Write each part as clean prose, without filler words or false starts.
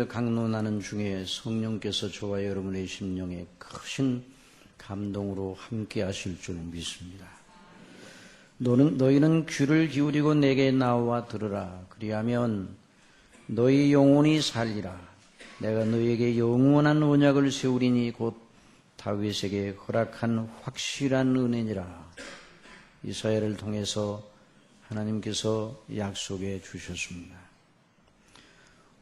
말씀을 강론하는 중에 성령께서 저와 여러분의 심령에 크신 감동으로 함께 하실 줄 믿습니다. 너희는 귀를 기울이고 내게 나와 들으라. 그리하면 너희 영혼이 살리라. 내가 너희에게 영원한 언약을 세우리니 곧 다윗에게 허락한 확실한 은혜니라. 이사야를 통해서 하나님께서 약속해 주셨습니다.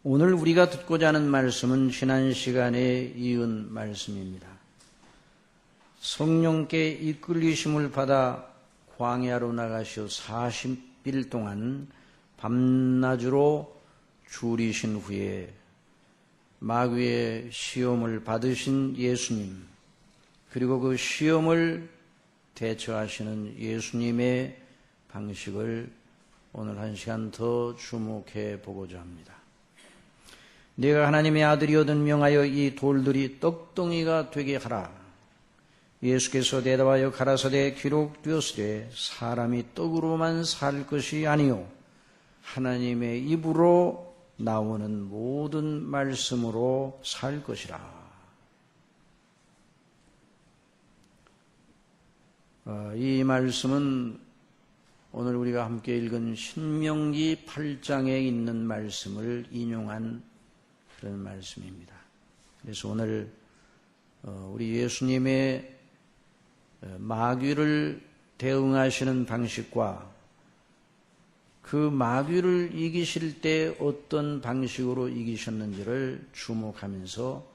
오늘 우리가 듣고자 하는 말씀은 지난 시간에 이은 말씀입니다. 성령께 이끌리심을 받아 광야로 나가시어 40일 동안 밤낮으로 줄이신 후에 마귀의 시험을 받으신 예수님, 그리고 그 시험을 대처하시는 예수님의 방식을 오늘 한 시간 더 주목해 보고자 합니다. 네가 하나님의 아들이거든 명하여 이 돌들이 떡덩이가 되게 하라. 예수께서 대답하여 가라사대 기록되었으되 사람이 떡으로만 살 것이 아니요 하나님의 입으로 나오는 모든 말씀으로 살 것이라. 이 말씀은 오늘 우리가 함께 읽은 신명기 8장에 있는 말씀을 인용한 그런 말씀입니다. 그래서 오늘 우리 예수님의 마귀를 대응하시는 방식과 그 마귀를 이기실 때 어떤 방식으로 이기셨는지를 주목하면서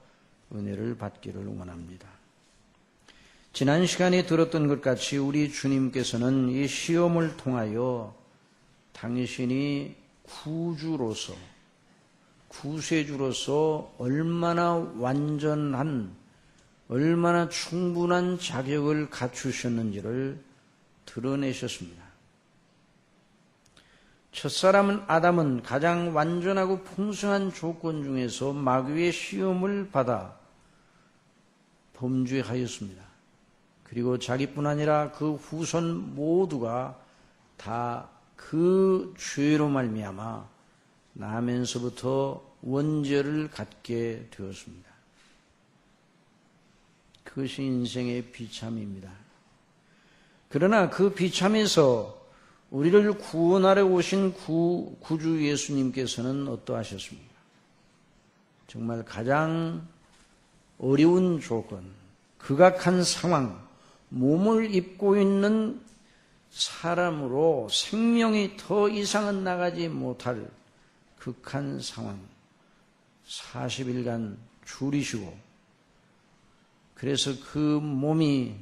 은혜를 받기를 원합니다. 지난 시간에 들었던 것 같이 우리 주님께서는 이 시험을 통하여 당신이 구주로서, 구세주로서 얼마나 완전한, 얼마나 충분한 자격을 갖추셨는지를 드러내셨습니다. 첫사람은 아담은 가장 완전하고 풍성한 조건 중에서 마귀의 시험을 받아 범죄하였습니다. 그리고 자기뿐 아니라 그 후손 모두가 다 그 죄로 말미암아 나면서부터 원죄를 갖게 되었습니다. 그것이 인생의 비참입니다. 그러나 그 비참에서 우리를 구원하러 오신 구주 예수님께서는 어떠하셨습니까? 정말 가장 어려운 조건, 극악한 상황, 몸을 입고 있는 사람으로 생명이 더 이상은 나가지 못할 극한 상황, 40일간 줄이시고, 그래서 그 몸이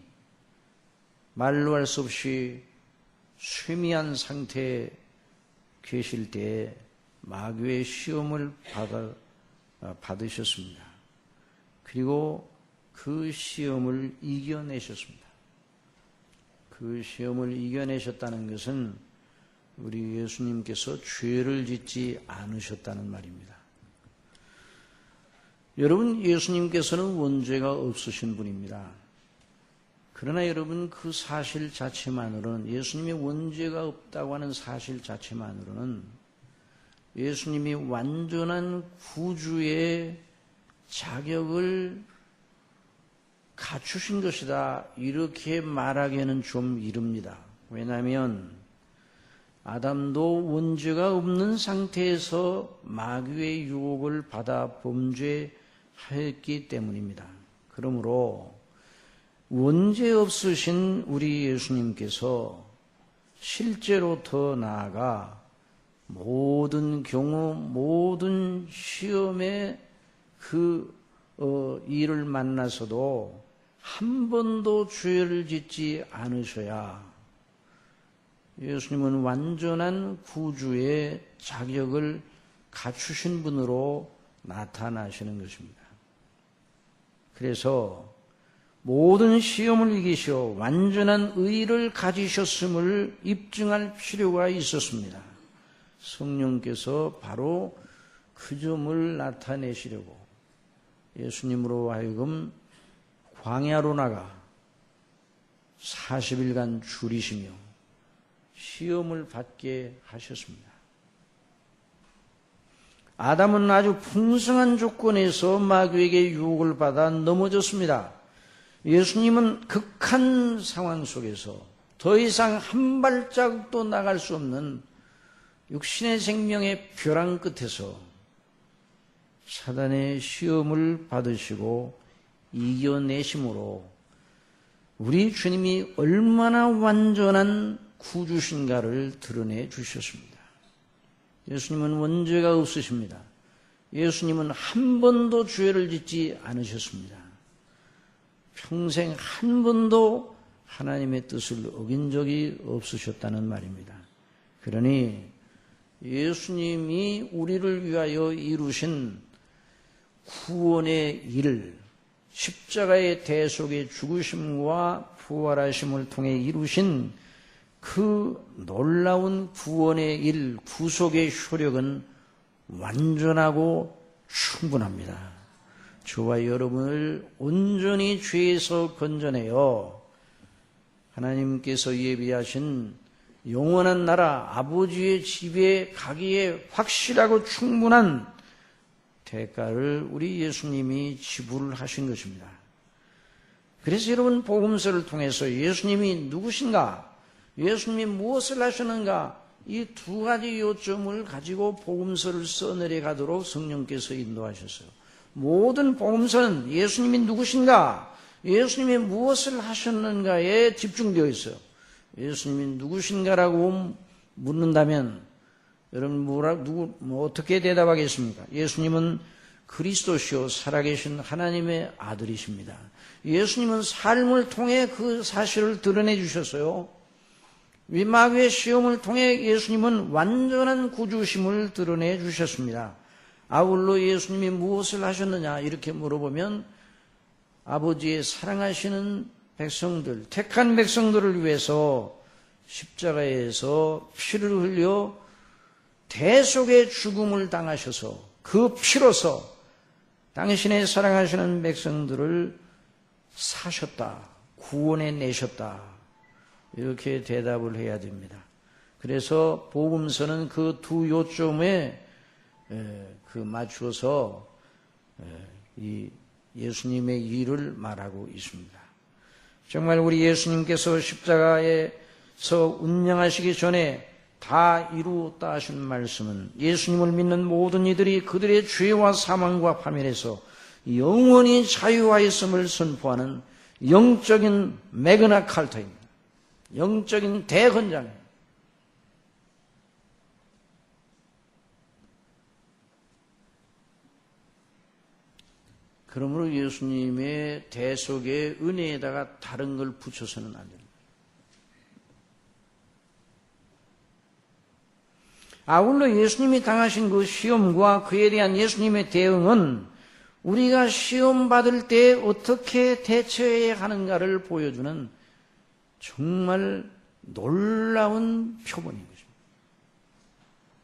말로 할 수 없이 쇠미한 상태에 계실 때에 마귀의 시험을 받으셨습니다. 그리고 그 시험을 이겨내셨습니다. 그 시험을 이겨내셨다는 것은 우리 예수님께서 죄를 짓지 않으셨다는 말입니다. 여러분, 예수님께서는 원죄가 없으신 분입니다. 그러나 여러분, 그 사실 자체만으로는, 예수님이 원죄가 없다고 하는 사실 자체만으로는 예수님이 완전한 구주의 자격을 갖추신 것이다, 이렇게 말하기에는 좀 이릅니다. 왜냐하면 아담도 원죄가 없는 상태에서 마귀의 유혹을 받아 범죄하였기 때문입니다. 그러므로 원죄 없으신 우리 예수님께서 실제로 더 나아가 모든 경우, 모든 시험에 그 일을 만나서도 한 번도 죄를 짓지 않으셔야 예수님은 완전한 구주의 자격을 갖추신 분으로 나타나시는 것입니다. 그래서 모든 시험을 이기시어 완전한 의를 가지셨음을 입증할 필요가 있었습니다. 성령께서 바로 그 점을 나타내시려고 예수님으로 하여금 광야로 나가 40일간 줄이시며 시험을 받게 하셨습니다. 아담은 아주 풍성한 조건에서 마귀에게 유혹을 받아 넘어졌습니다. 예수님은 극한 상황 속에서 더 이상 한 발자국도 나갈 수 없는 육신의 생명의 벼랑 끝에서 사단의 시험을 받으시고 이겨내심으로 우리 주님이 얼마나 완전한 구주신가를 드러내 주셨습니다. 예수님은 원죄가 없으십니다. 예수님은 한 번도 죄를 짓지 않으셨습니다. 평생 한 번도 하나님의 뜻을 어긴 적이 없으셨다는 말입니다. 그러니 예수님이 우리를 위하여 이루신 구원의 일, 십자가의 대속의 죽으심과 부활하심을 통해 이루신 그 놀라운 구원의 일, 구속의 효력은 완전하고 충분합니다. 저와 여러분을 온전히 죄에서 건져내어 하나님께서 예비하신 영원한 나라 아버지의 집에 가기에 확실하고 충분한 대가를 우리 예수님이 지불하신 것입니다. 그래서 여러분 복음서를 통해서 예수님이 누구신가, 예수님이 무엇을 하셨는가, 이 두 가지 요점을 가지고 복음서를 써내려가도록 성령께서 인도하셨어요. 모든 복음서는 예수님이 누구신가, 예수님이 무엇을 하셨는가에 집중되어 있어요. 예수님이 누구신가라고 묻는다면 여러분 어떻게 대답하겠습니까? 예수님은 그리스도시요 살아계신 하나님의 아들이십니다. 예수님은 삶을 통해 그 사실을 드러내 주셨어요. 마귀의 시험을 통해 예수님은 완전한 구주심을 드러내 주셨습니다. 아울러 예수님이 무엇을 하셨느냐 이렇게 물어보면 아버지의 사랑하시는 백성들, 택한 백성들을 위해서 십자가에서 피를 흘려 대속의 죽음을 당하셔서 그 피로서 당신의 사랑하시는 백성들을 사셨다, 구원해 내셨다, 이렇게 대답을 해야 됩니다. 그래서 복음서는 그 두 요점에 맞추어서 이 예수님의 일을 말하고 있습니다. 정말 우리 예수님께서 십자가에서 운명하시기 전에 다 이루었다 하신 말씀은 예수님을 믿는 모든 이들이 그들의 죄와 사망과 파멸에서 영원히 자유하였음을 선포하는 영적인 매그나 칼타입니다. 영적인 대헌장입니다. 그러므로 예수님의 대속의 은혜에다가 다른 걸 붙여서는 안 됩니다. 아울러 예수님이 당하신 그 시험과 그에 대한 예수님의 대응은 우리가 시험 받을 때 어떻게 대처해야 하는가를 보여주는 정말 놀라운 표본인 것입니다.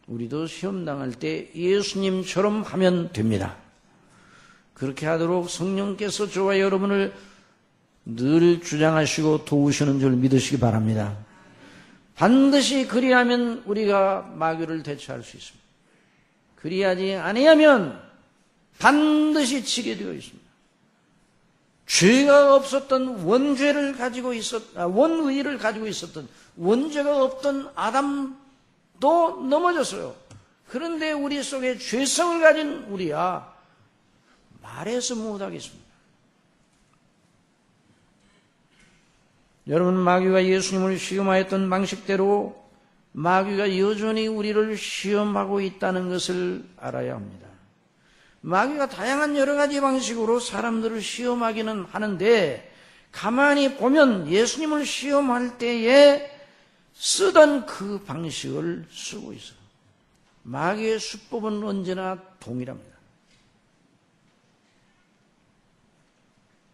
우리도 시험 당할 때 예수님처럼 하면 됩니다. 그렇게 하도록 성령께서 저와 여러분을 늘 주장하시고 도우시는 줄 믿으시기 바랍니다. 반드시 그리하면 우리가 마귀를 대처할 수 있습니다. 그리하지 아니하면 반드시 지게 되어 있습니다. 죄가 없었던 원의를 가지고 있었던 원죄가 없던 아담도 넘어졌어요. 그런데 우리 속에 죄성을 가진 우리야 말해서 못하겠습니다. 여러분, 마귀가 예수님을 시험하였던 방식대로 마귀가 여전히 우리를 시험하고 있다는 것을 알아야 합니다. 마귀가 다양한 여러 가지 방식으로 사람들을 시험하기는 하는데 가만히 보면 예수님을 시험할 때에 쓰던 그 방식을 쓰고 있어요. 마귀의 수법은 언제나 동일합니다.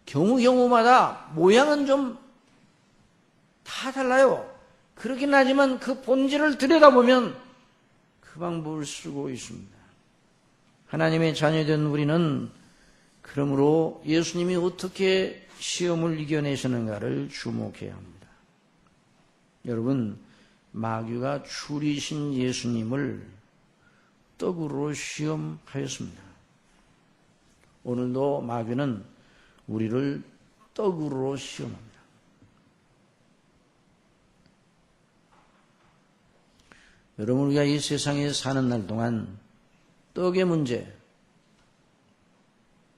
경우마다 모양은 좀 다 달라요. 그렇긴 하지만 그 본질을 들여다보면 그 방법을 쓰고 있습니다. 하나님의 자녀된 우리는 그러므로 예수님이 어떻게 시험을 이겨내셨는가를 주목해야 합니다. 여러분, 마귀가 줄이신 예수님을 떡으로 시험하였습니다. 오늘도 마귀는 우리를 떡으로 시험합니다. 여러분, 우리가 이 세상에 사는 날 동안 떡의 문제,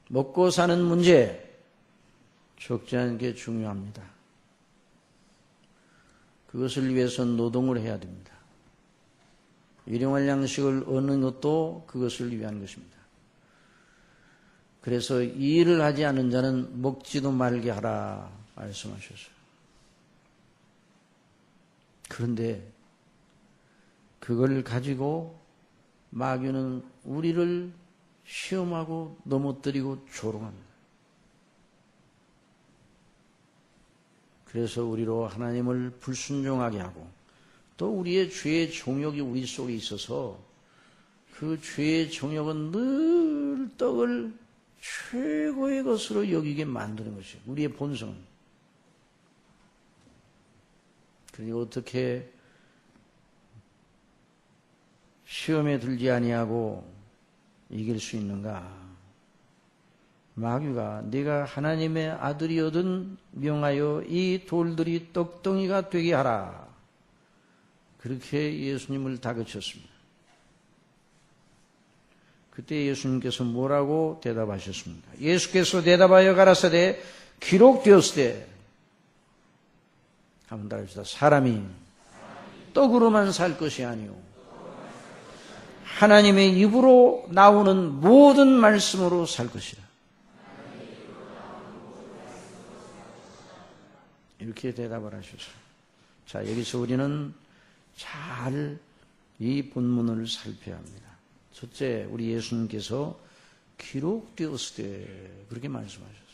먹고 사는 문제, 적지 않게 중요합니다. 그것을 위해서 노동을 해야 됩니다. 일용할 양식을 얻는 것도 그것을 위한 것입니다. 그래서 이 일을 하지 않은 자는 먹지도 말게 하라 말씀하셨어요. 그런데 그걸 가지고 마귀는 우리를 시험하고 넘어뜨리고 조롱합니다. 그래서 우리로 하나님을 불순종하게 하고 또 우리의 죄의 정욕이 우리 속에 있어서 그 죄의 정욕은 늘 떡을 최고의 것으로 여기게 만드는 것이에요. 우리의 본성은. 그리고 어떻게 시험에 들지 아니하고 이길 수 있는가? 마귀가 네가 하나님의 아들이거든 명하여 이 돌들이 떡덩이가 되게 하라. 그렇게 예수님을 다그쳤습니다. 그때 예수님께서 뭐라고 대답하셨습니까? 예수께서 대답하여 가라사대 기록되었으되 한번 따라합시다. 사람이 떡으로만 살 것이 아니오 하나님의 입으로 나오는 모든 말씀으로 살 것이라. 이렇게 대답을 하셨어요. 자, 여기서 우리는 잘 이 본문을 살펴야 합니다. 첫째, 우리 예수님께서 기록되었을 때 그렇게 말씀하셨어요.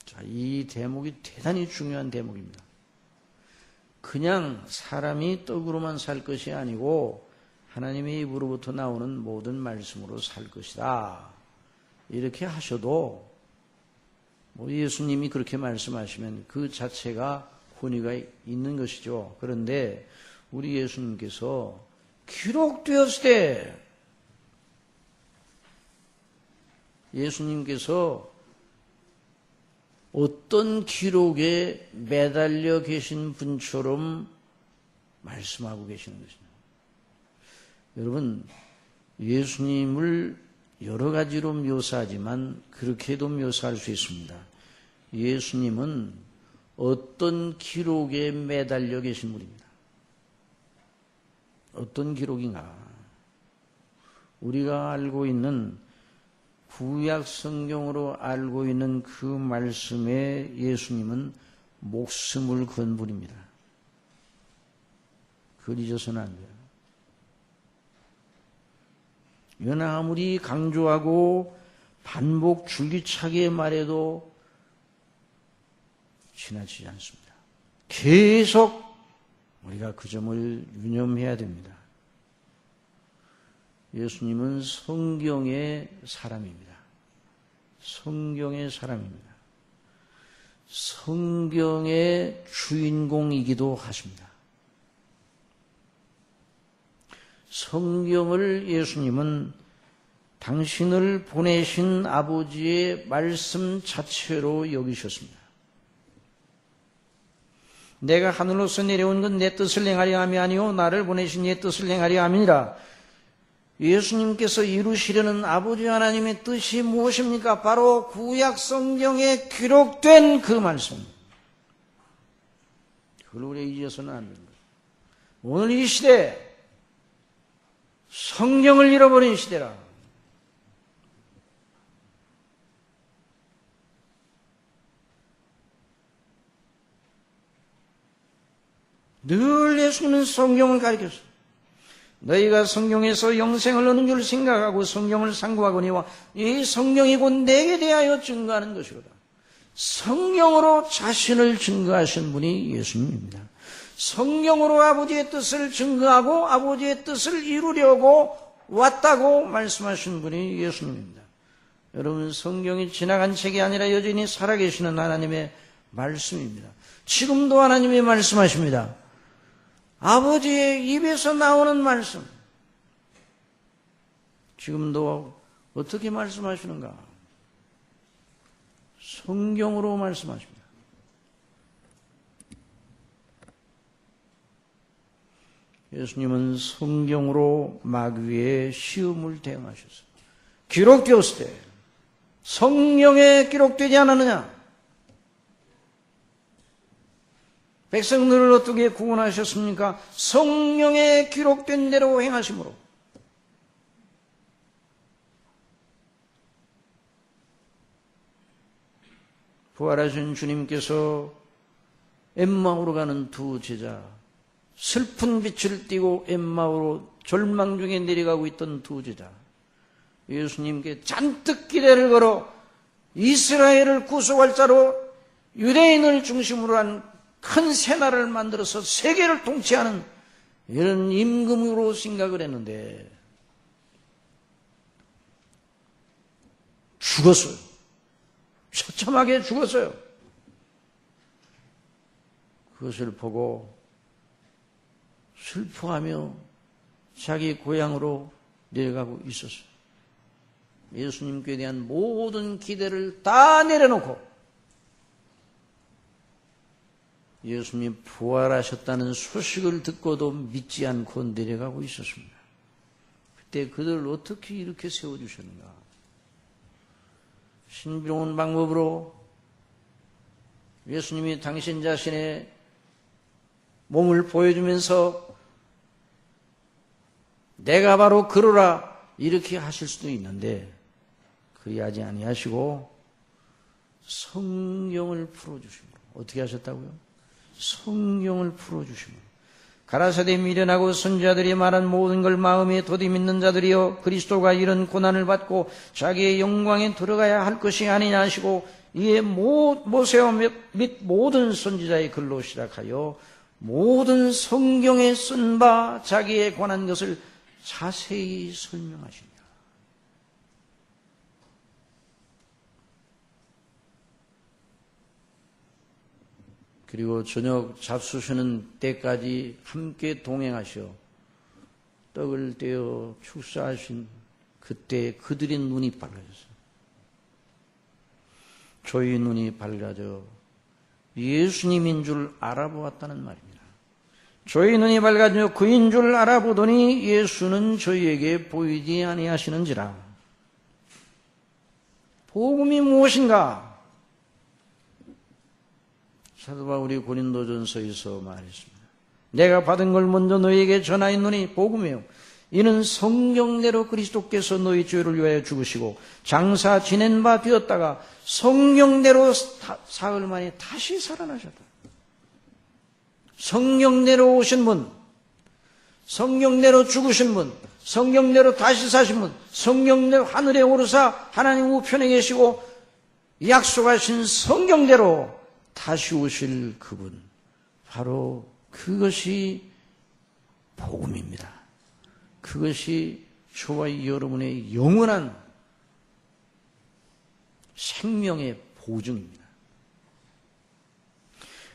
자, 이 대목이 대단히 중요한 대목입니다. 그냥 사람이 떡으로만 살 것이 아니고 하나님의 입으로부터 나오는 모든 말씀으로 살 것이다. 이렇게 하셔도 예수님이 그렇게 말씀하시면 그 자체가 권위가 있는 것이죠. 그런데 우리 예수님께서 기록되었을 때 예수님께서 어떤 기록에 매달려 계신 분처럼 말씀하고 계시는 것입니다. 여러분, 예수님을 여러 가지로 묘사하지만 그렇게도 묘사할 수 있습니다. 예수님은 어떤 기록에 매달려 계신 분입니다. 어떤 기록인가? 우리가 알고 있는 구약 성경으로 알고 있는 그 말씀에 예수님은 목숨을 건 분입니다. 그걸 잊어서는 안 돼요. 연하 아무리 강조하고 반복 줄기차게 말해도 지나치지 않습니다. 계속 우리가 그 점을 유념해야 됩니다. 예수님은 성경의 사람입니다. 성경의 사람입니다. 성경의 주인공이기도 하십니다. 성경을 예수님은 당신을 보내신 아버지의 말씀 자체로 여기셨습니다. 내가 하늘로서 내려온 건 내 뜻을 행하려 함이 아니요 나를 보내신 예 뜻을 행하려 함이니라. 예수님께서 이루시려는 아버지 하나님의 뜻이 무엇입니까? 바로 구약 성경에 기록된 그 말씀. 그걸 우리가 잊어서는 안 됩니다. 오늘 이 시대 성경을 잃어버린 시대라. 늘 예수님은 성경을 가르쳤어요. 너희가 성경에서 영생을 얻는 줄 생각하고 성경을 상고하거니와 이 성경이 곧 내게 대하여 증거하는 것이로다. 성경으로 자신을 증거하신 분이 예수님입니다. 성경으로 아버지의 뜻을 증거하고 아버지의 뜻을 이루려고 왔다고 말씀하신 분이 예수님입니다. 여러분, 성경이 지나간 책이 아니라 여전히 살아계시는 하나님의 말씀입니다. 지금도 하나님이 말씀하십니다. 아버지의 입에서 나오는 말씀. 지금도 어떻게 말씀하시는가? 성경으로 말씀하십니다. 예수님은 성경으로 마귀의 시험을 대응하셨어요. 기록되었을 때 성경에 기록되지 않았느냐? 백성들을 어떻게 구원하셨습니까? 성경에 기록된 대로 행하심으로. 부활하신 주님께서 엠마오로 가는 두 제자, 슬픈 빛을 띠고 엠마오로 절망 중에 내려가고 있던 두 제자, 예수님께 잔뜩 기대를 걸어 이스라엘을 구속할 자로 유대인을 중심으로 한 큰 새나라를 만들어서 세계를 통치하는 이런 임금으로 생각을 했는데 죽었어요. 처참하게 죽었어요. 그것을 보고 슬퍼하며 자기 고향으로 내려가고 있었어요. 예수님께 대한 모든 기대를 다 내려놓고 예수님이 부활하셨다는 소식을 듣고도 믿지 않고 내려가고 있었습니다. 그때 그들을 어떻게 이렇게 세워주셨는가? 신비로운 방법으로 예수님이 당신 자신의 몸을 보여주면서 내가 바로 그러라 이렇게 하실 수도 있는데 그리하지 아니하시고 성경을 풀어주십니다. 어떻게 하셨다고요? 성경을 풀어주십니다. 가라사대 미련하고 선지자들이 말한 모든 걸 마음에 더디 믿는 자들이여 그리스도가 이런 고난을 받고 자기의 영광에 들어가야 할 것이 아니냐 하시고 이에 모세와 및 모든 선지자의 글로 시작하여 모든 성경에 쓴 바 자기에 관한 것을 자세히 설명하십니다. 그리고 저녁 잡수시는 때까지 함께 동행하셔 떡을 떼어 축사하신 그때 그들의 눈이 밝아졌어요. 저희 눈이 밝아져 예수님인 줄 알아보았다는 말입니다. 저희 눈이 밝아져 그인 줄 알아보더니 예수는 저희에게 보이지 아니하시는지라. 복음이 무엇인가? 사도 바울이 고린도전서에서 말했습니다. 내가 받은 걸 먼저 너희에게 전하였노니 복음이요 이는 성경대로 그리스도께서 너희 죄를 위하여 죽으시고 장사 지낸 바 되었다가 성경대로 사흘 만에 다시 살아나셨다. 성경대로 오신 분, 성경대로 죽으신 분, 성경대로 다시 사신 분, 성경대로 하늘에 오르사 하나님 우편에 계시고 약속하신 성경대로 다시 오실 그분, 바로 그것이 복음입니다. 그것이 저와 여러분의 영원한 생명의 보증입니다.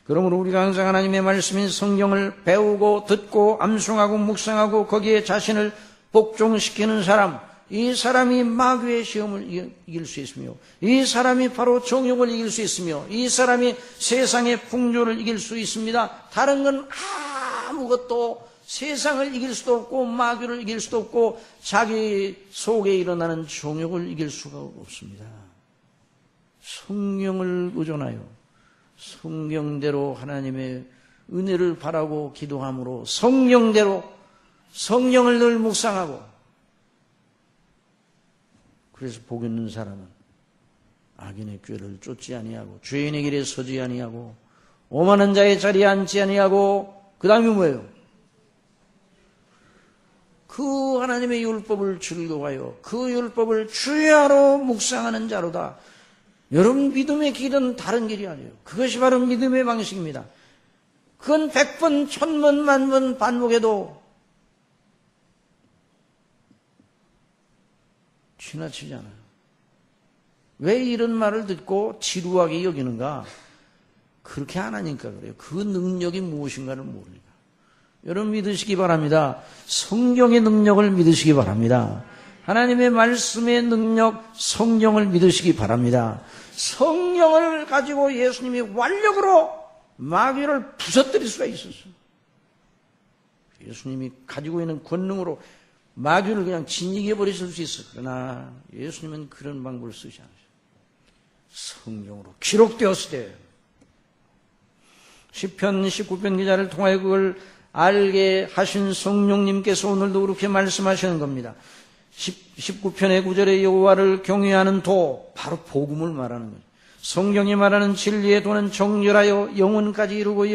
그러므로 우리가 항상 하나님의 말씀인 성경을 배우고 듣고 암송하고 묵상하고 거기에 자신을 복종시키는 사람, 이 사람이 마귀의 시험을 이길 수 있으며 이 사람이 바로 정욕을 이길 수 있으며 이 사람이 세상의 풍조를 이길 수 있습니다. 다른 건 아무것도 세상을 이길 수도 없고 마귀를 이길 수도 없고 자기 속에 일어나는 정욕을 이길 수가 없습니다. 성경을 의존하여 성경대로 하나님의 은혜를 바라고 기도함으로 성경대로 성경을 늘 묵상하고 그래서 복 있는 사람은 악인의 꾀를 쫓지 아니하고 죄인의 길에 서지 아니하고 오만한 자의 자리에 앉지 아니하고 그 다음에 뭐예요? 그 하나님의 율법을 즐거워하여 그 율법을 주야로 묵상하는 자로다. 여러분 믿음의 길은 다른 길이 아니에요. 그것이 바로 믿음의 방식입니다. 그건 100번, 1000번, 10,000번 반복해도 지나치지 않아요. 왜 이런 말을 듣고 지루하게 여기는가? 그렇게 안 하니까 그래요. 그 능력이 무엇인가를 모르니까. 여러분 믿으시기 바랍니다. 성경의 능력을 믿으시기 바랍니다. 하나님의 말씀의 능력, 성령을 믿으시기 바랍니다. 성령을 가지고 예수님이 완력으로 마귀를 부서뜨릴 수가 있었어요. 예수님이 가지고 있는 권능으로 마귀를 그냥 진이겨 버리실 수 있어요. 그러나 예수님은 그런 방법을 쓰지 않으셔요. 성령으로 기록되었을 때 시편 19편 기자를 통하여 그걸 알게 하신 성령님께서 오늘도 그렇게 말씀하시는 겁니다. 19편의 9절에 여호와를 경외하는 도, 바로 복음을 말하는 거죠. 성경이 말하는 진리의 도는 정결하여 영혼까지 이루고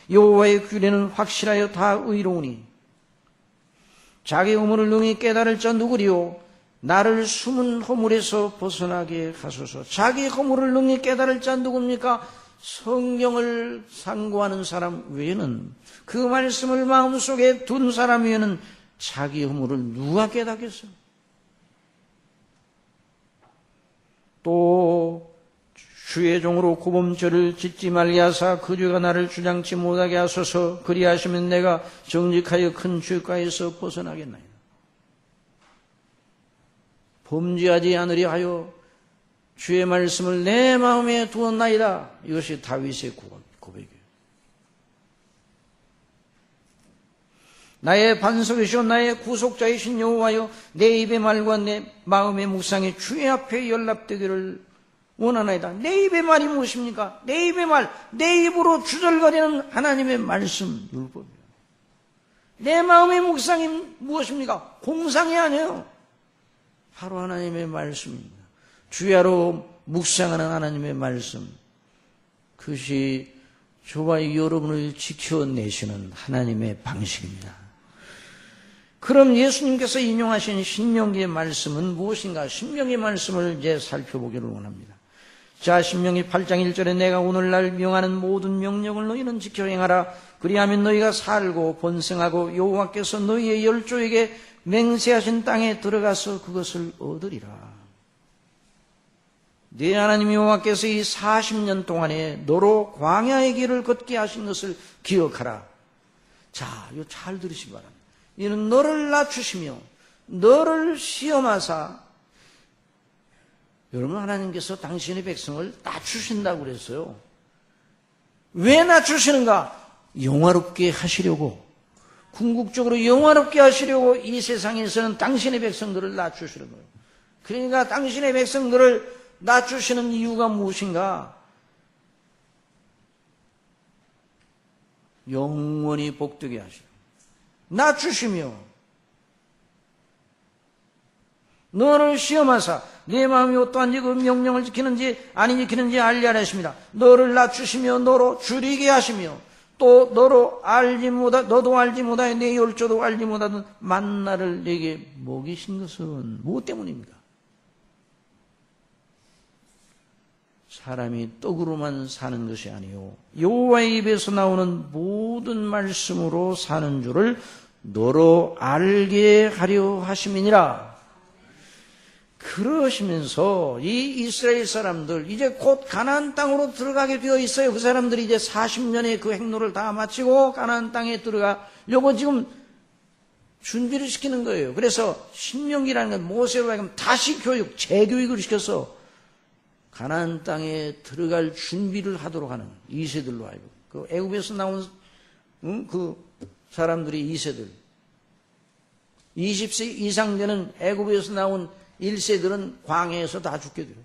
여호와의 규례는 확실하여 다 의로우니 자기 허물을 능히 깨달을 자 누구리요? 나를 숨은 허물에서 벗어나게 하소서. 자기 허물을 능히 깨달을 자 누굽니까? 성경을 상고하는 사람 외에는, 그 말씀을 마음속에 둔 사람 외에는 자기 허물을 누가 깨닫겠어요? 또 주의 종으로 고범죄를 짓지 말게 하사 그 죄가 나를 주장치 못하게 하소서. 그리하시면 내가 정직하여 큰 죄가에서 벗어나겠나이다. 범죄하지 않으려 하여 주의 말씀을 내 마음에 두었나이다. 이것이 다윗의 고백이에요. 나의 반석이시오 나의 구속자이신 여호와여, 내 입의 말과 내 마음의 묵상이 주의 앞에 연락되기를 원하나이다. 내 입의 말이 무엇입니까? 내 입의 말, 내 입으로 주절거리는 하나님의 말씀, 율법이에요. 내 마음의 묵상이 무엇입니까? 공상이 아니에요. 바로 하나님의 말씀입니다. 주야로 묵상하는 하나님의 말씀, 그것이 저와 여러분을 지켜내시는 하나님의 방식입니다. 그럼 예수님께서 인용하신 신명기의 말씀은 무엇인가? 신명기의 말씀을 이제 살펴보기를 원합니다. 자, 신명기 8장 1절에 내가 오늘날 명하는 모든 명령을 너희는 지켜 행하라. 그리하면 너희가 살고 번성하고 여호와께서 너희의 열조에게 맹세하신 땅에 들어가서 그것을 얻으리라. 네 하나님 여호와께서 이 40년 동안에 너로 광야의 길을 걷게 하신 것을 기억하라. 자, 이거 잘 들으시기 바랍니다. 이는 너를 낮추시며 너를 시험하사, 여러분, 하나님께서 당신의 백성을 낮추신다고 그랬어요. 왜 낮추시는가? 영화롭게 하시려고, 궁극적으로 영화롭게 하시려고 이 세상에서는 당신의 백성들을 낮추시는 거예요. 그러니까 당신의 백성들을 낮추시는 이유가 무엇인가? 영원히 복되게 하시고 낮추시며 너를 시험하사 네 마음이 어떠한지 그 명령을 지키는지 아니 지키는지 알리라 하십니다. 너를 낮추시며 너로 줄이게 하시며 또 너도 알지 못하여 내 열조도 알지 못하던 만나를 내게 먹이신 것은 무엇 때문입니까? 사람이 떡으로만 사는 것이 아니요 여호와의 입에서 나오는 모든 말씀으로 사는 줄을 너로 알게 하려 하심이니라. 그러시면서 이 이스라엘 사람들 이제 곧 가나안 땅으로 들어가게 되어 있어요. 그 사람들이 이제 40년의 그 행로를 다 마치고 가나안 땅에 들어가려고 지금 준비를 시키는 거예요. 그래서 신명기라는 건 모세로 하여금 다시 교육, 재교육을 시켜서 가나안 땅에 들어갈 준비를 하도록 하는, 이세들로 하여금, 그 애굽에서 나온 그 사람들이 2세들, 20세 이상 되는 애굽에서 나온 1세들은 광야에서 다 죽게 돼요.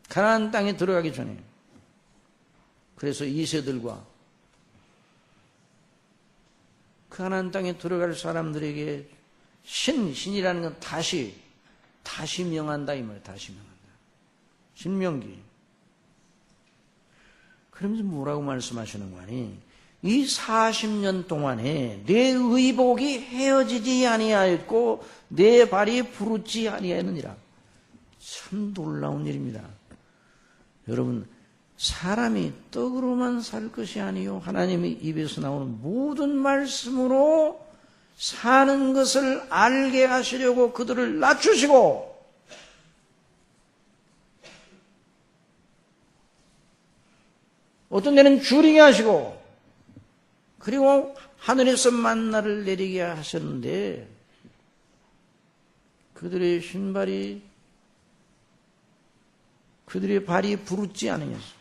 가나안 땅에 들어가기 전에. 그래서 2세들과 가나안 땅에 들어갈 사람들에게 신이라는 건 다시 명한다 이 말이에요. 다시 명한다. 신명기. 그러면서 뭐라고 말씀하시는 거 아니? 이 40년 동안에 내 의복이 헤어지지 아니하였고 내 발이 부르지 아니하였느니라. 참 놀라운 일입니다. 여러분, 사람이 떡으로만 살 것이 아니요 하나님의 입에서 나오는 모든 말씀으로 사는 것을 알게 하시려고 그들을 낮추시고 어떤 데는 줄이게 하시고 그리고 하늘에서 만나를 내리게 하셨는데 그들의 신발이 그들의 발이 부르지 아니하소.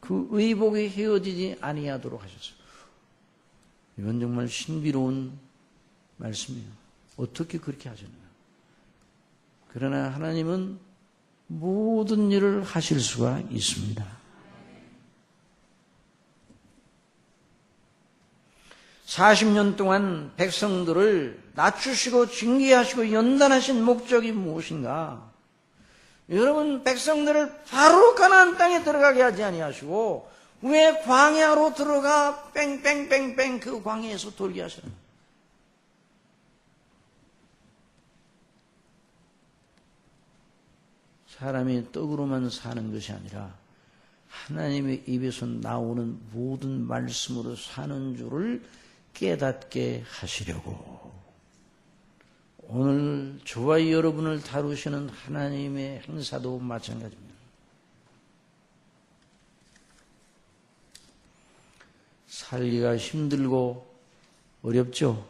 그 의복이 헤어지지 아니하도록 하셨어요. 이건 정말 신비로운 말씀이에요. 어떻게 그렇게 하셨나? 그러나 하나님은 모든 일을 하실 수가 있습니다. 40년 동안 백성들을 낮추시고 징계하시고 연단하신 목적이 무엇인가? 여러분, 백성들을 바로 가나안 땅에 들어가게 하지 아니하시고 왜 광야로 들어가 뺑뺑뺑뺑 그 광야에서 돌게 하시는 거예요? 사람이 떡으로만 사는 것이 아니라 하나님의 입에서 나오는 모든 말씀으로 사는 줄을 깨닫게 하시려고 오늘 저와 여러분을 다루시는 하나님의 행사도 마찬가지입니다. 살기가 힘들고 어렵죠?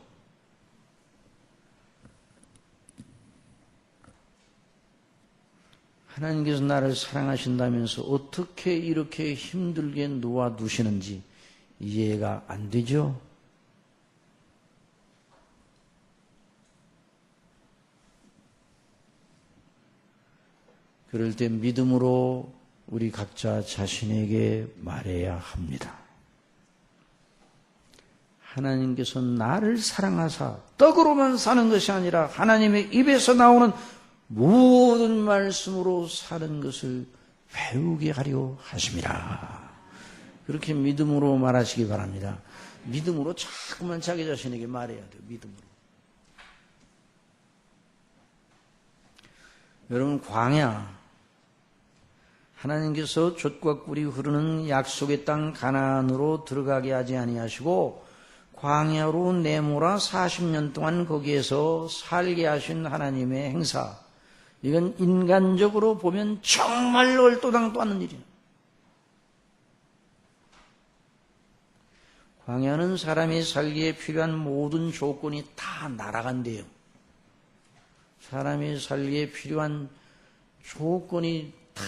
하나님께서 나를 사랑하신다면서 어떻게 이렇게 힘들게 놓아두시는지 이해가 안 되죠? 그럴 때 믿음으로 우리 각자 자신에게 말해야 합니다. 하나님께서 나를 사랑하사 떡으로만 사는 것이 아니라 하나님의 입에서 나오는 모든 말씀으로 사는 것을 배우게 하려 하심이라. 그렇게 믿음으로 말하시기 바랍니다. 믿음으로 자꾸만 자기 자신에게 말해야 돼요. 믿음으로. 여러분, 광야 하나님께서 젖과 꿀이 흐르는 약속의 땅 가나안으로 들어가게 하지 아니하시고 광야로 내몰아 40년 동안 거기에서 살게 하신 하나님의 행사, 이건 인간적으로 보면 정말 얼토당도 않는 일이에요. 광야는 사람이 살기에 필요한 모든 조건이 다 날아간대요. 사람이 살기에 필요한 조건이 다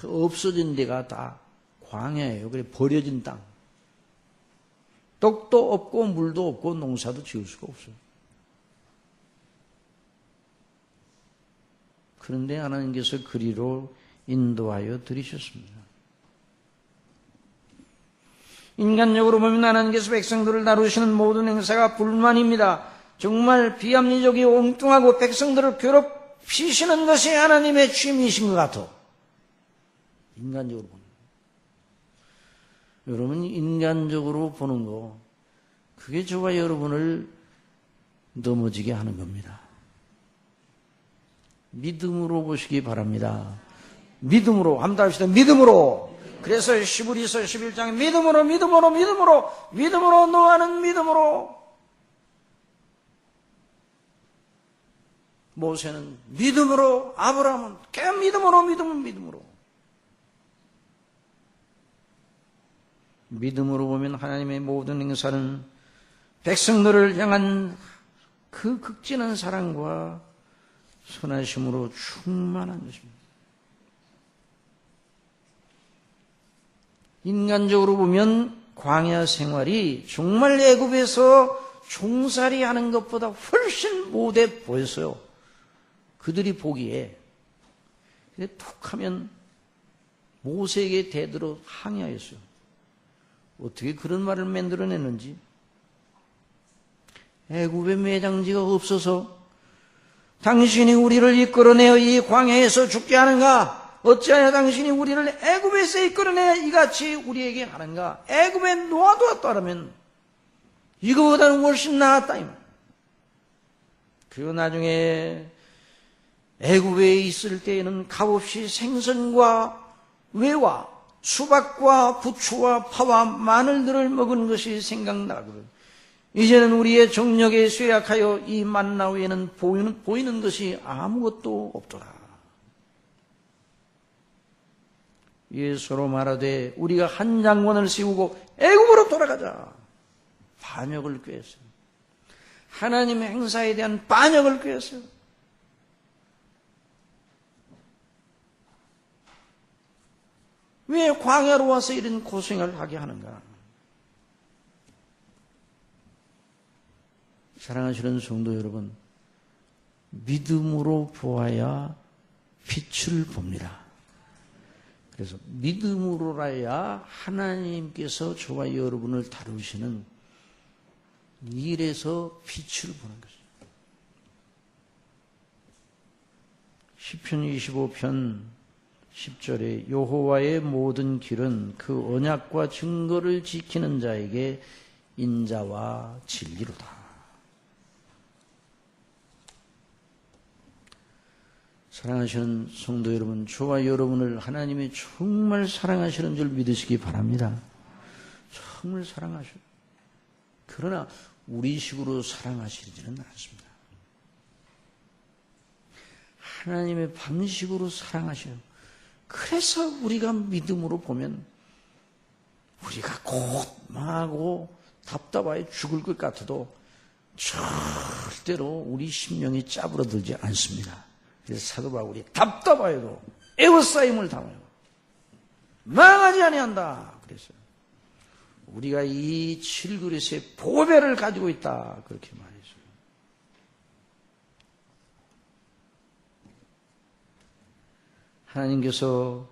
없어진 데가 다 광야예요. 그래 버려진 땅. 떡도 없고 물도 없고 농사도 지을 수가 없어요. 그런데 하나님께서 그리로 인도하여 들이셨습니다. 인간적으로 보면 하나님께서 백성들을 다루시는 모든 행사가 불만입니다. 정말 비합리적이고 엉뚱하고 백성들을 괴롭히시는 것이 하나님의 취미이신 것 같아. 인간적으로 보는 거. 여러분, 인간적으로 보는 거, 그게 저와 여러분을 넘어지게 하는 겁니다. 믿음으로 보시기 바랍니다. 믿음으로, 한번 합시다. 믿음으로. 그래서 히브리서 11장에 믿음으로 노아는 믿음으로, 모세는 믿음으로, 아브라함은 믿음으로. 믿음으로 보면 하나님의 모든 행사는 백성들을 향한 그 극진한 사랑과 선하심으로 충만한 것입니다. 인간적으로 보면 광야 생활이 정말 애굽에서 종살이 하는 것보다 훨씬 못해 보였어요. 그들이 보기에. 근데 툭 하면 모세에게 대들어 항의하였어요. 어떻게 그런 말을 만들어내는지. 애굽에 매장지가 없어서 당신이 우리를 이끌어내어 이 광야에서 죽게 하는가? 어찌하여 당신이 우리를 애굽에서 이끌어내어 이같이 우리에게 하는가? 애굽에 놓아두었다면 이거보다는 훨씬 나았다. 그리고 나중에 애굽에 있을 때에는 값없이 생선과 외와 수박과 부추와 파와 마늘들을 먹은 것이 생각나거든. 이제는 우리의 정력에 쇠약하여 이 만나 위에는 보이는 것이 아무것도 없더라. 예수로 말하되 우리가 한 장관을 세우고 애굽으로 돌아가자. 반역을 꾀했어요. 하나님의 행사에 대한 반역을 꾀했어요. 왜 광야로 와서 이런 고생을 하게 하는가? 사랑하시는 성도 여러분, 믿음으로 보아야 빛을 봅니다. 그래서 믿음으로라야 하나님께서 저와 여러분을 다루시는 일에서 빛을 보는 것입니다. 시편 25편 10절에 여호와의 모든 길은 그 언약과 증거를 지키는 자에게 인자와 진리로다. 사랑하시는 성도 여러분, 저와 여러분을 하나님이 정말 사랑하시는 줄 믿으시기 바랍니다. 정말 사랑하셔요. 그러나 우리 식으로 사랑하시지는 않습니다. 하나님의 방식으로 사랑하셔요. 그래서 우리가 믿음으로 보면 우리가 곧 망하고 답답하게 죽을 것 같아도 절대로 우리 심령이 짜부러들지 않습니다. 그래서 사도 바울이 답답하여도 애워싸임을 당하여 망하지 아니한다 그랬어요. 우리가 이 7그릇의 보배를 가지고 있다 그렇게 말했어요. 하나님께서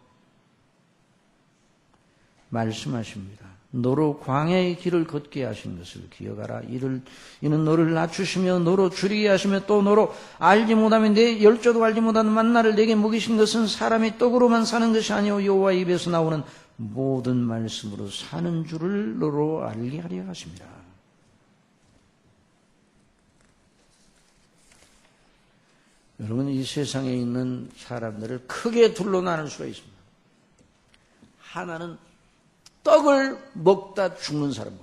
말씀하십니다. 너로 광야의 길을 걷게 하신 것을 기억하라. 이는 너를 낮추시며 너로 줄이게 하시며 또 너로 알지 못하면 내 열조도 알지 못하는 만나를 내게 먹이신 것은 사람이 떡으로만 사는 것이 아니오 여호와 입에서 나오는 모든 말씀으로 사는 줄을 너로 알게 하려 하십니다. 여러분, 이 세상에 있는 사람들을 크게 둘로 나눌 수가 있습니다. 하나는 떡을 먹다 죽는 사람과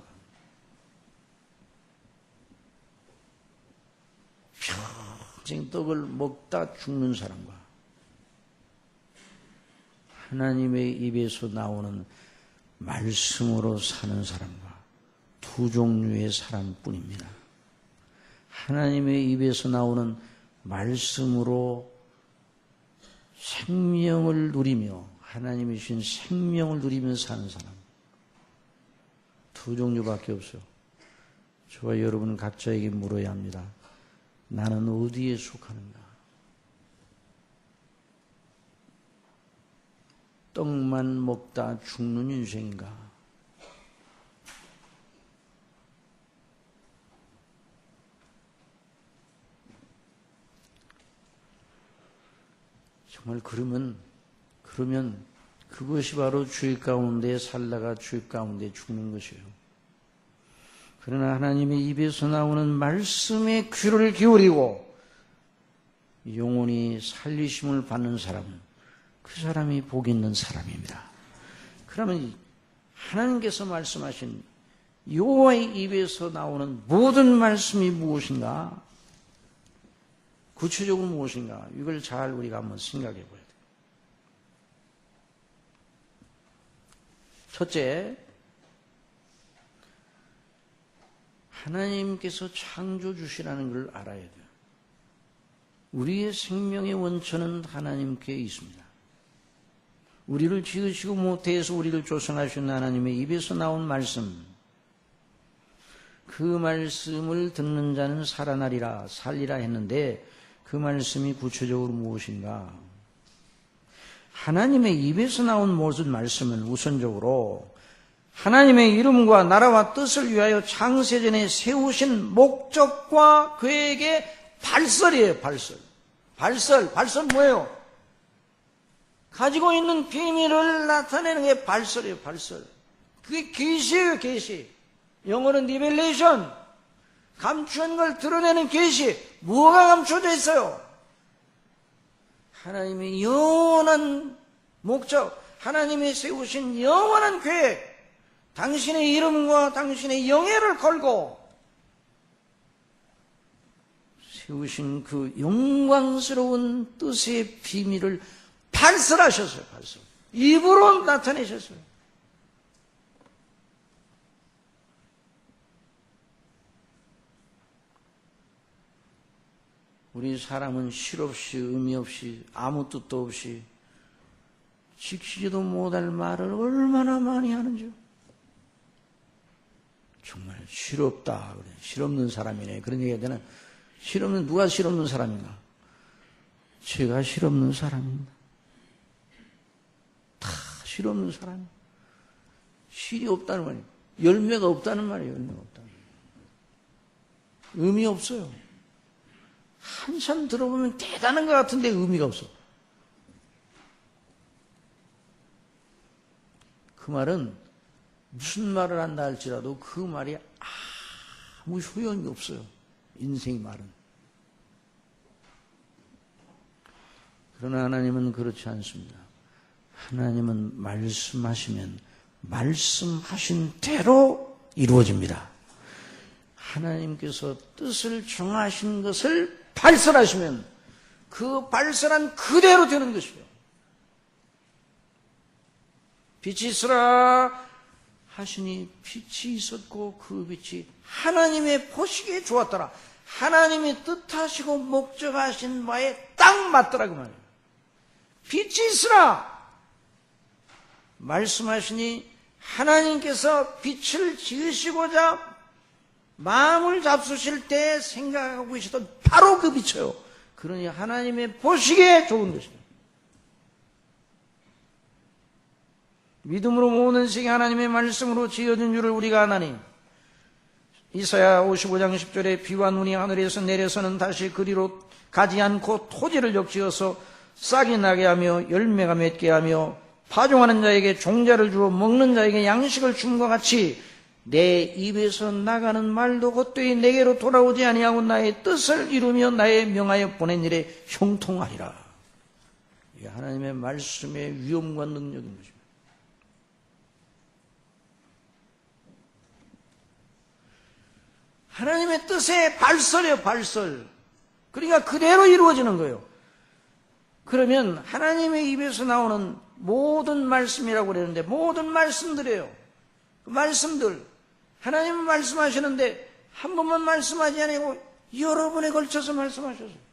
평생 떡을 먹다 죽는 사람과 하나님의 입에서 나오는 말씀으로 사는 사람과 두 종류의 사람뿐입니다. 하나님의 입에서 나오는 말씀으로 생명을 누리며 하나님이 주신 생명을 누리며 사는 사람 두 종류밖에 없어요. 저와 여러분은 각자에게 물어야 합니다. 나는 어디에 속하는가? 떡만 먹다 죽는 인생인가? 정말 그러면 그것이 바로 주의 가운데 살다가 주의 가운데 죽는 것이에요. 그러나 하나님의 입에서 나오는 말씀에 귀를 기울이고 영혼이 살리심을 받는 사람은 그 사람이 복 있는 사람입니다. 그러면 하나님께서 말씀하신 여호와의 입에서 나오는 모든 말씀이 무엇인가? 구체적으로 무엇인가? 이걸 잘 우리가 한번 생각해 봐야 돼요. 첫째, 하나님께서 창조주시라는 걸 알아야 돼요. 우리의 생명의 원천은 하나님께 있습니다. 우리를 지으시고 모태에서 우리를 조성하신 하나님의 입에서 나온 말씀, 그 말씀을 듣는 자는 살아나리라, 살리라 했는데 그 말씀이 구체적으로 무엇인가? 하나님의 입에서 나온 모든 말씀은 우선적으로 하나님의 이름과 나라와 뜻을 위하여 창세전에 세우신 목적과 그에게 발설이에요. 발설 뭐예요? 가지고 있는 비밀을 나타내는 게 발설이에요. 발설. 그게 계시예요. 계시. 영어는 리벨레이션. 감추는 걸 드러내는 계시. 뭐가 감춰져 있어요? 하나님의 영원한 목적, 하나님이 세우신 영원한 계획, 당신의 이름과 당신의 영예를 걸고 세우신 그 영광스러운 뜻의 비밀을 발설하셨어요. 발설. 입으로 나타내셨어요. 우리 사람은 실 없이 의미 없이 아무 뜻도 없이 지키지도 못할 말을 얼마나 많이 하는지요. 정말 실없다 그래. 실없는 사람이네. 그런 얘기가 되나? 실없는, 누가 실없는 사람인가? 제가 실없는 사람입니다. 다 실없는 사람. 실이 없다는 말이에요. 열매가 없다는 말이에요. 열매가 없다는 말이에요. 의미 없어요. 한참 들어보면 대단한 것 같은데 의미가 없어. 그 말은 무슨 말을 한다 할지라도 그 말이 아무 소용이 없어요. 인생 말은. 그러나 하나님은 그렇지 않습니다. 하나님은 말씀하시면 말씀하신 대로 이루어집니다. 하나님께서 뜻을 정하신 것을 발설하시면 그 발설한 그대로 되는 것이요. 빛이 있으라 하시니 빛이 있었고 그 빛이 하나님의 보시기에 좋았더라. 하나님이 뜻하시고 목적하신 바에 딱 맞더라 그 말이에요. 빛이 있으라 말씀하시니 하나님께서 빛을 지으시고자 마음을 잡수실 때 생각하고 계시던 바로 그 빛이요. 그러니 하나님의 보시기에 좋은 것입니다. 믿음으로 모든 세계 하나님의 말씀으로 지어진 줄을 우리가 아나니 이사야 55장 10절에 비와 눈이 하늘에서 내려서는 다시 그리로 가지 않고 토지를 적지어서 싹이 나게 하며 열매가 맺게 하며 파종하는 자에게 종자를 주어 먹는 자에게 양식을 줌과 같이 내 입에서 나가는 말도 헛되이 내게로 돌아오지 아니하고 나의 뜻을 이루며 나의 명하여 보낸 일에 형통하리라. 이게 하나님의 말씀의 위엄과 능력인 것입니다. 하나님의 뜻의 발설이에요, 발설. 그러니까 그대로 이루어지는 거예요. 그러면 하나님의 입에서 나오는 모든 말씀이라고 그러는데 모든 말씀들이에요. 그 말씀들 하나님은 말씀하시는데 한 번만 말씀하지 아니고 여러 번에 걸쳐서 말씀하셨어요.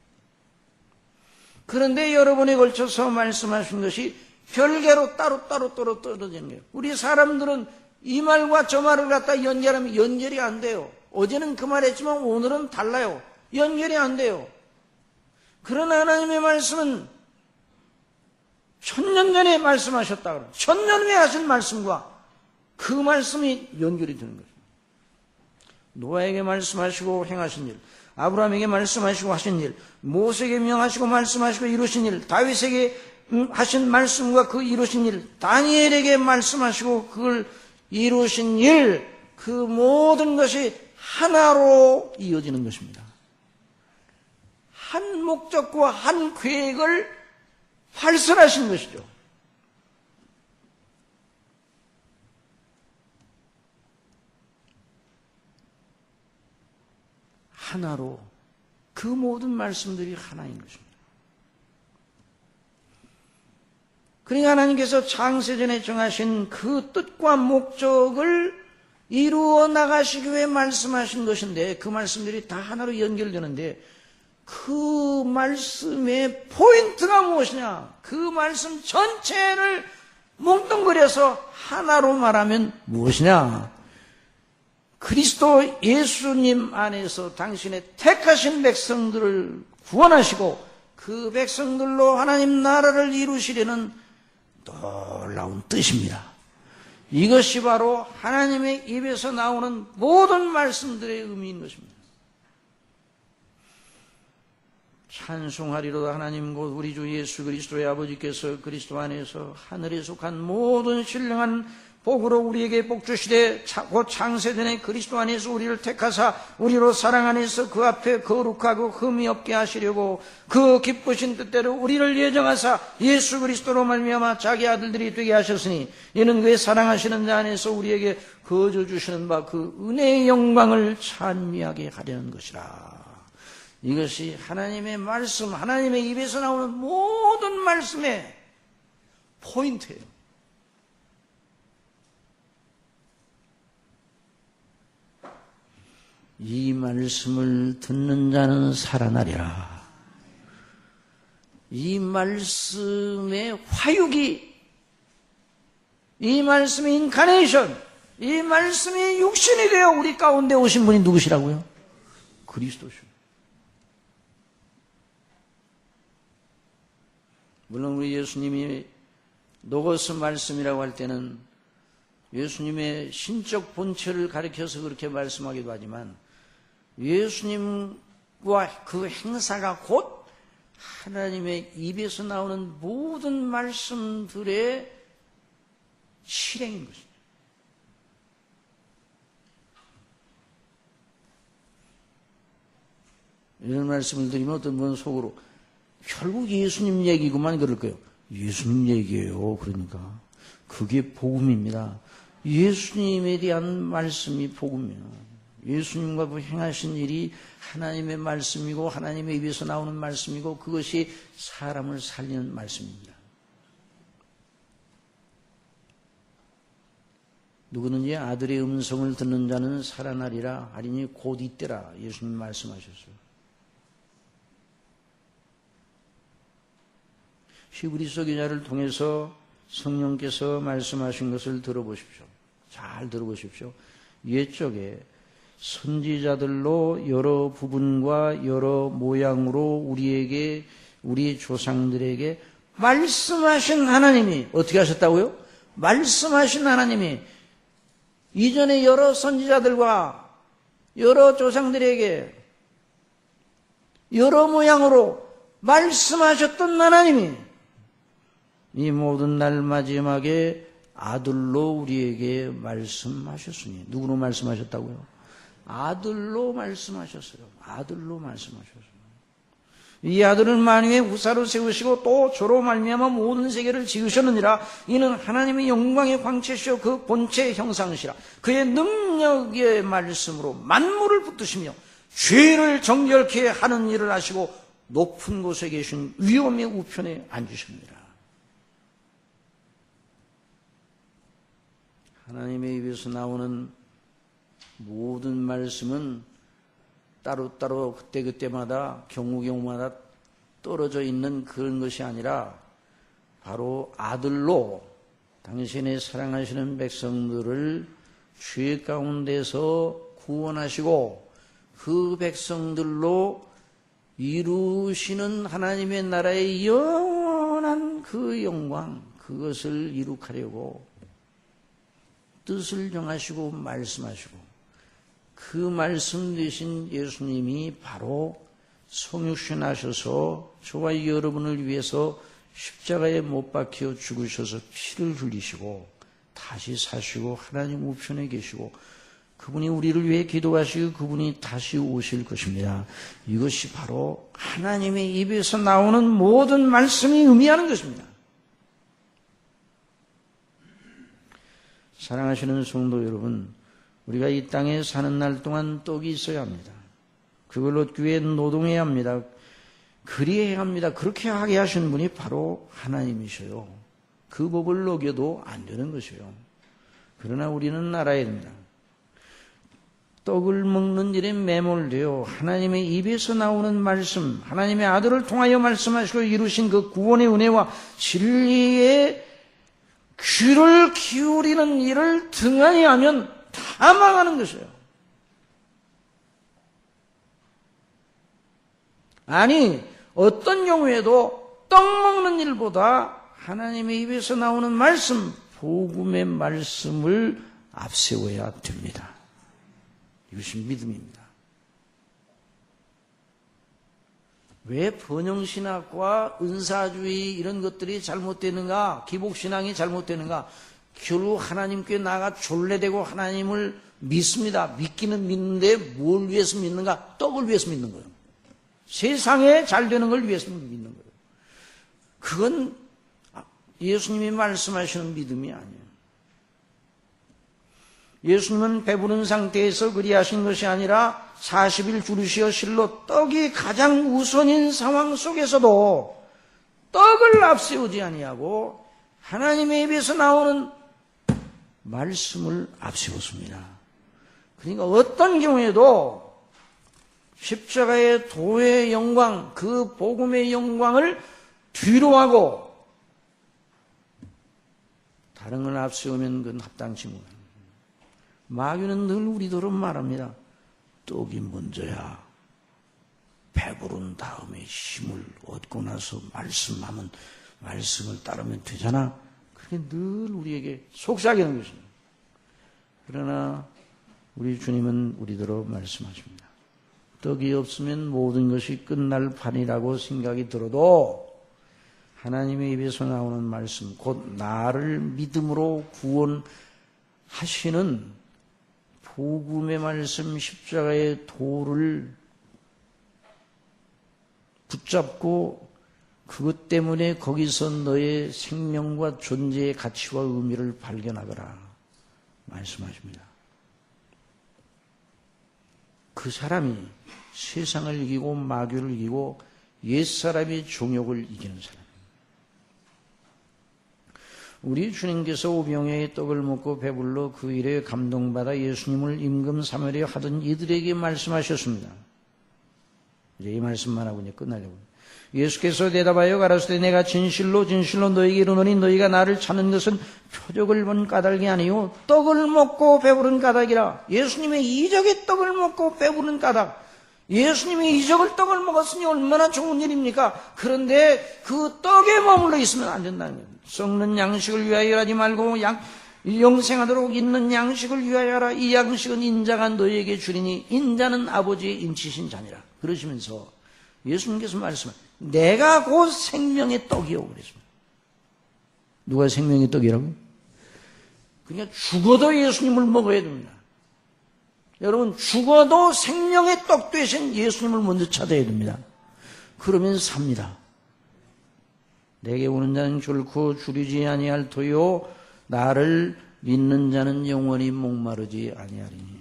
그런데 여러 번에 걸쳐서 말씀하신 것이 별개로 따로 떨어지는 거예요. 우리 사람들은 이 말과 저 말을 갖다 연결하면 연결이 안 돼요. 어제는 그 말했지만 오늘은 달라요. 연결이 안 돼요. 그러나 하나님의 말씀은 천년 전에 말씀하셨다 그래요. 천년 후에 하신 말씀과 그 말씀이 연결이 되는 거죠. 노아에게 말씀하시고 행하신 일, 아브라함에게 말씀하시고 하신 일, 모세에게 명하시고 말씀하시고 이루신 일, 다윗에게 하신 말씀과 그 이루신 일, 다니엘에게 말씀하시고 그걸 이루신 일, 그 모든 것이 하나로 이어지는 것입니다. 한 목적과 한 계획을 발설하신 것이죠. 하나로 그 모든 말씀들이 하나인 것입니다. 그러니까 하나님께서 창세전에 정하신 그 뜻과 목적을 이루어 나가시기 위해 말씀하신 것인데 그 말씀들이 다 하나로 연결되는데 그 말씀의 포인트가 무엇이냐? 그 말씀 전체를 뭉뚱그려서 하나로 말하면 무엇이냐? 그리스도 예수님 안에서 당신의 택하신 백성들을 구원하시고 그 백성들로 하나님 나라를 이루시려는 놀라운 뜻입니다. 이것이 바로 하나님의 입에서 나오는 모든 말씀들의 의미인 것입니다. 찬송하리로다 하나님 곧 우리 주 예수 그리스도의 아버지께서 그리스도 안에서 하늘에 속한 모든 신령한 복으로 우리에게 복 주시되 곧 창세전에 그리스도 안에서 우리를 택하사 우리로 사랑 안에서 그 앞에 거룩하고 흠이 없게 하시려고 그 기쁘신 뜻대로 우리를 예정하사 예수 그리스도로 말미암아 자기 아들들이 되게 하셨으니 이는 그의 사랑하시는 자 안에서 우리에게 거저 주시는 바 그 은혜의 영광을 찬미하게 하려는 것이라. 이것이 하나님의 말씀, 하나님의 입에서 나오는 모든 말씀의 포인트예요. 이 말씀을 듣는 자는 살아나리라. 이 말씀의 화육이 이 말씀이 인카네이션, 이 말씀이 육신이 되어 우리 가운데 오신 분이 누구시라고요? 그리스도시오. 물론 우리 예수님이 노고스 말씀이라고 할 때는 예수님의 신적 본체를 가리켜서 그렇게 말씀하기도 하지만 예수님과 그 행사가 곧 하나님의 입에서 나오는 모든 말씀들의 실행인 것입니다. 이런 말씀을 드리면 어떤 분은 속으로 결국 예수님 얘기구만 그럴 거예요. 예수님 얘기예요. 그러니까 그게 복음입니다. 예수님에 대한 말씀이 복음이에요. 예수님과 행하신 일이 하나님의 말씀이고 하나님의 입에서 나오는 말씀이고 그것이 사람을 살리는 말씀입니다. 누구든지 아들의 음성을 듣는 자는 살아나리라 하리니 곧 이때라 예수님 말씀하셨어요. 히브리서 기자를 통해서 성령께서 말씀하신 것을 들어보십시오. 잘 들어보십시오. 옛적에 선지자들로 여러 부분과 여러 모양으로 우리에게, 우리 조상들에게 말씀하신 하나님이 어떻게 하셨다고요? 말씀하신 하나님이 이전에 여러 선지자들과 여러 조상들에게 여러 모양으로 말씀하셨던 하나님이 이 모든 날 마지막에 아들로 우리에게 말씀하셨으니 누구로 말씀하셨다고요? 아들로 말씀하셨어요. 아들로 말씀하셨어요. 이 아들을 만유의 후사로 세우시고 또 저로 말미암아 모든 세계를 지으셨느니라. 이는 하나님의 영광의 광채시요 그 본체의 형상이시라. 그의 능력의 말씀으로 만물을 붙드시며 죄를 정결케 하는 일을 하시고 높은 곳에 계신 위엄의 우편에 앉으십니다. 하나님의 입에서 나오는 모든 말씀은 따로따로 그때그때마다 경우경우마다 떨어져 있는 그런 것이 아니라 바로 아들로 당신의 사랑하시는 백성들을 죄 가운데서 구원하시고 그 백성들로 이루시는 하나님의 나라의 영원한 그 영광, 그것을 이룩하려고 뜻을 정하시고 말씀하시고 그 말씀 되신 예수님이 바로 성육신하셔서 저와 여러분을 위해서 십자가에 못 박혀 죽으셔서 피를 흘리시고 다시 사시고 하나님 우편에 계시고 그분이 우리를 위해 기도하시고 그분이 다시 오실 것입니다. 이것이 바로 하나님의 입에서 나오는 모든 말씀이 의미하는 것입니다. 사랑하시는 성도 여러분, 우리가 이 땅에 사는 날 동안 떡이 있어야 합니다. 그걸로 교회에 노동해야 합니다. 그리해야 합니다. 그렇게 하게 하신 분이 바로 하나님이셔요. 그 법을 어겨도 안 되는 것이에요. 그러나 우리는 알아야 됩니다. 떡을 먹는 일에 매몰되어 하나님의 입에서 나오는 말씀, 하나님의 아들을 통하여 말씀하시고 이루신 그 구원의 은혜와 진리의 귀를 기울이는 일을 등한히 하면 다 망하는 것이에요. 아니, 어떤 경우에도 떡 먹는 일보다 하나님의 입에서 나오는 말씀, 복음의 말씀을 앞세워야 됩니다. 이것이 믿음입니다. 왜 번영신학과 은사주의 이런 것들이 잘못되는가, 기복신앙이 잘못되는가? 결국 하나님께 나아가 졸래대고 하나님을 믿습니다. 믿기는 믿는데 뭘 위해서 믿는가? 떡을 위해서 믿는 거예요. 세상에 잘 되는 걸 위해서 믿는 거예요. 그건 예수님이 말씀하시는 믿음이 아니에요. 예수님은 배부른 상태에서 그리하신 것이 아니라 40일 줄이시어 실로 떡이 가장 우선인 상황 속에서도 떡을 앞세우지 아니하고 하나님의 입에서 나오는 말씀을 앞세웠습니다. 그러니까 어떤 경우에도 십자가의 도의 영광, 그 복음의 영광을 뒤로 하고 다른 걸 앞세우면 그건 합당치 못해요. 마귀는 늘 우리더러 말합니다. 떡이 먼저야. 배부른 다음에 힘을 얻고 나서 말씀하면 말씀을 따르면 되잖아. 그게 늘 우리에게 속삭이는 것입니다. 그러나 우리 주님은 우리더러 말씀하십니다. 떡이 없으면 모든 것이 끝날 판이라고 생각이 들어도 하나님의 입에서 나오는 말씀, 곧 나를 믿음으로 구원하시는 복음의 말씀, 십자가의 도를 붙잡고 그것 때문에 거기서 너의 생명과 존재의 가치와 의미를 발견하거라 말씀하십니다. 그 사람이 세상을 이기고 마귀를 이기고 옛사람의 종욕을 이기는 사람. 우리 주님께서 오병이어의 떡을 먹고 배불러 그 일에 감동받아 예수님을 임금 사멸에 하던 이들에게 말씀하셨습니다. 이제 이 말씀만 하고 이제 끝나려고. 예수께서 대답하여 가라사대 내가 진실로 너희에게 이르노니 너희가 나를 찾는 것은 표적을 본 까닭이 아니요 떡을 먹고 배부른 까닭이라. 예수님의 이적의 떡을 먹고 배부른 까닭. 예수님이 이적을 떡을 먹었으니 얼마나 좋은 일입니까? 그런데 그 떡에 머물러 있으면 안 된다는 거예요. 썩는 양식을 위하여 하지 말고 영생하도록 있는 양식을 위하여 하라. 이 양식은 인자가 너희에게 주리니 인자는 아버지의 인치신 자니라. 그러시면서 예수님께서 말씀하십니다. 내가 곧 생명의 떡이요 그랬습니다. 누가 생명의 떡이라고? 그러니까 죽어도 예수님을 먹어야 됩니다. 여러분 죽어도 생명의 떡 되신 예수님을 먼저 찾아야 됩니다. 그러면 삽니다. 내게 오는 자는 결코 줄이지 아니할 터요 나를 믿는 자는 영원히 목마르지 아니하리니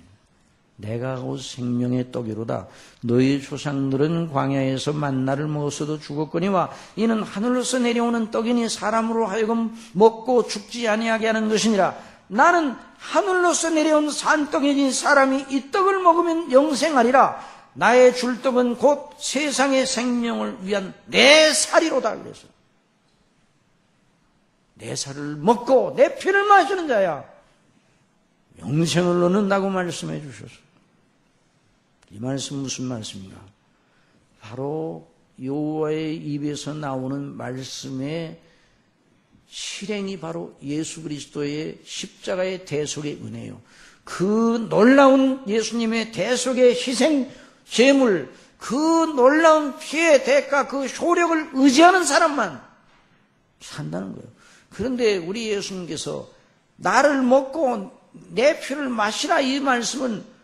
내가 곧 생명의 떡이로다. 너희 조상들은 광야에서 만나를 먹었어도 죽었거니와 이는 하늘로서 내려오는 떡이니 사람으로 하여금 먹고 죽지 아니하게 하는 것이니라. 나는 하늘로서 내려온 산떡이니 사람이 이 떡을 먹으면 영생하리라. 나의 줄 떡은 곧 세상의 생명을 위한 내 살이로다. 그래서 내 살을 먹고 내 피를 마시는 자야 영생을 얻는다고 말씀해 주셨어요. 이 말씀 무슨 말씀인가? 바로 여호와의 입에서 나오는 말씀의 실행이 바로 예수 그리스도의 십자가의 대속의 은혜예요. 그 놀라운 예수님의 대속의 희생 제물, 그 놀라운 피의 대가, 그 효력을 의지하는 사람만 산다는 거예요. 그런데 우리 예수님께서 나를 먹고 내 피를 마시라 이 말씀은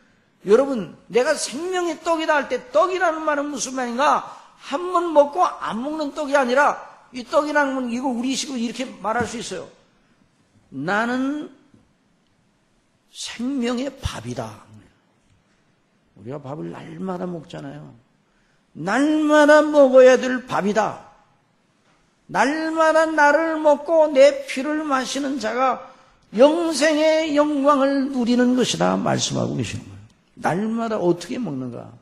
여러분 내가 생명의 떡이다 할 때 떡이라는 말은 무슨 말인가? 한 번 먹고 안 먹는 떡이 아니라 이 떡이라는 건 이거 우리식으로 이렇게 말할 수 있어요. 나는 생명의 밥이다. 우리가 밥을 날마다 먹잖아요. 날마다 먹어야 될 밥이다. 날마다 나를 먹고 내 피를 마시는 자가 영생의 영광을 누리는 것이다 말씀하고 계시는 거예요. 날마다 어떻게 먹는가?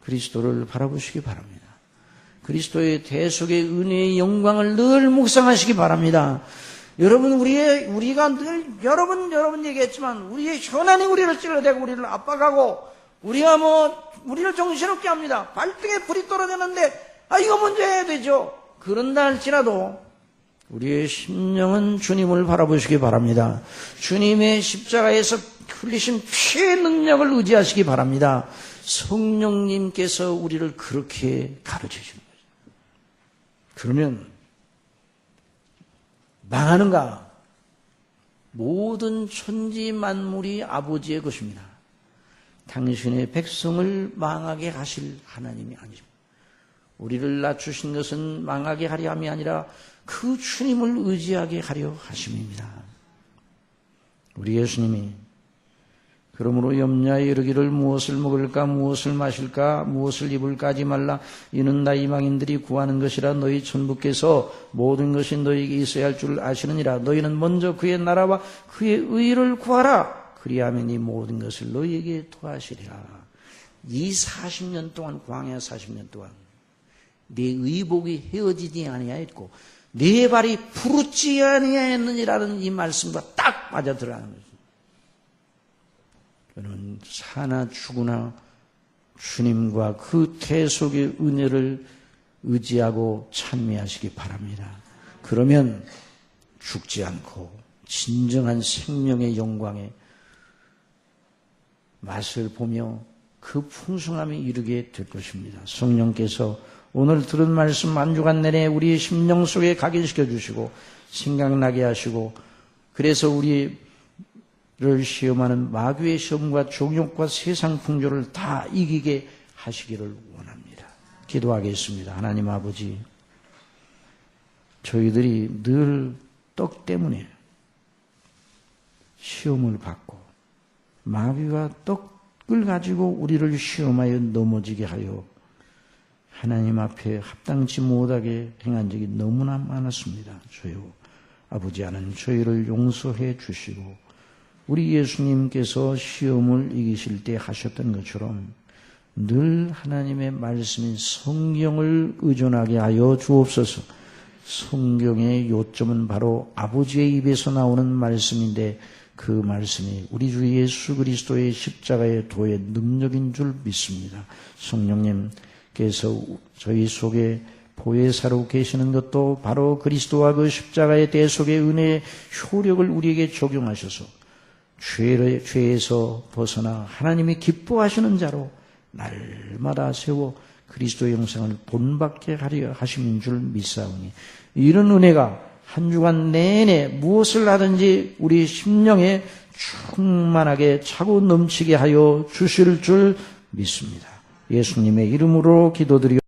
그리스도를 바라보시기 바랍니다. 그리스도의 대속의 은혜의 영광을 늘 묵상하시기 바랍니다. 여러분 우리가 늘 여러분 얘기했지만 우리의 현안이 우리를 찔러대고 우리를 압박하고 우리가 우리를 정신없게 합니다. 발등에 불이 떨어졌는데 이거 먼저 해야 되죠. 그런다 할지라도 우리의 심령은 주님을 바라보시기 바랍니다. 주님의 십자가에서 흘리신 피의 능력을 의지하시기 바랍니다. 성령님께서 우리를 그렇게 가르쳐주는 거죠. 그러면 망하는가? 모든 천지 만물이 아버지의 것입니다. 당신의 백성을 망하게 하실 하나님이 아니십니다. 우리를 낮추신 것은 망하게 하려 함이 아니라 그 주님을 의지하게 하려 하심입니다. 우리 예수님이 그러므로 염려하여 이르기를 무엇을 먹을까 무엇을 마실까 무엇을 입을까 하지 말라. 이는 나 이방인들이 구하는 것이라. 너희 천부께서 모든 것이 너희에게 있어야 할 줄 아시느니라. 너희는 먼저 그의 나라와 그의 의를 구하라. 그리하면 이 모든 것을 너희에게 더하시리라. 이 40년 동안 광야 40년 동안 네 의복이 헤어지지 아니하였고 네 발이 부르지 아니하였느니라는 이 말씀과 딱 맞아 들어가는 거죠. 저는 사나 죽으나 주님과 그 대속의 은혜를 의지하고 찬미하시기 바랍니다. 그러면 죽지 않고 진정한 생명의 영광의 맛을 보며 그 풍성함에 이르게 될 것입니다. 성령께서 오늘 들은 말씀 한 주간 내내 우리의 심령 속에 각인시켜 주시고 생각나게 하시고, 그래서 우리를 시험하는 마귀의 시험과 종욕과 세상 풍조를 다 이기게 하시기를 원합니다. 기도하겠습니다. 하나님 아버지, 저희들이 늘 떡 때문에 시험을 받고 마귀가 떡을 가지고 우리를 시험하여 넘어지게 하여 하나님 앞에 합당치 못하게 행한 적이 너무나 많았습니다. 주여 아버지, 하나님 저희를 용서해 주시고 우리 예수님께서 시험을 이기실 때 하셨던 것처럼 늘 하나님의 말씀인 성경을 의존하게 하여 주옵소서. 성경의 요점은 바로 아버지의 입에서 나오는 말씀인데 그 말씀이 우리 주 예수 그리스도의 십자가의 도의 능력인 줄 믿습니다. 성령님께서 저희 속에 보혜사로 계시는 것도 바로 그리스도와 그 십자가의 대속의 은혜의 효력을 우리에게 적용하셔서 죄에서 벗어나 하나님이 기뻐하시는 자로 날마다 세워 그리스도의 형상을 본받게 하려 하심인 줄 믿사오니, 이런 은혜가 한 주간 내내 무엇을 하든지 우리 심령에 충만하게 차고 넘치게 하여 주실 줄 믿습니다. 예수님의 이름으로 기도드리옵나이다.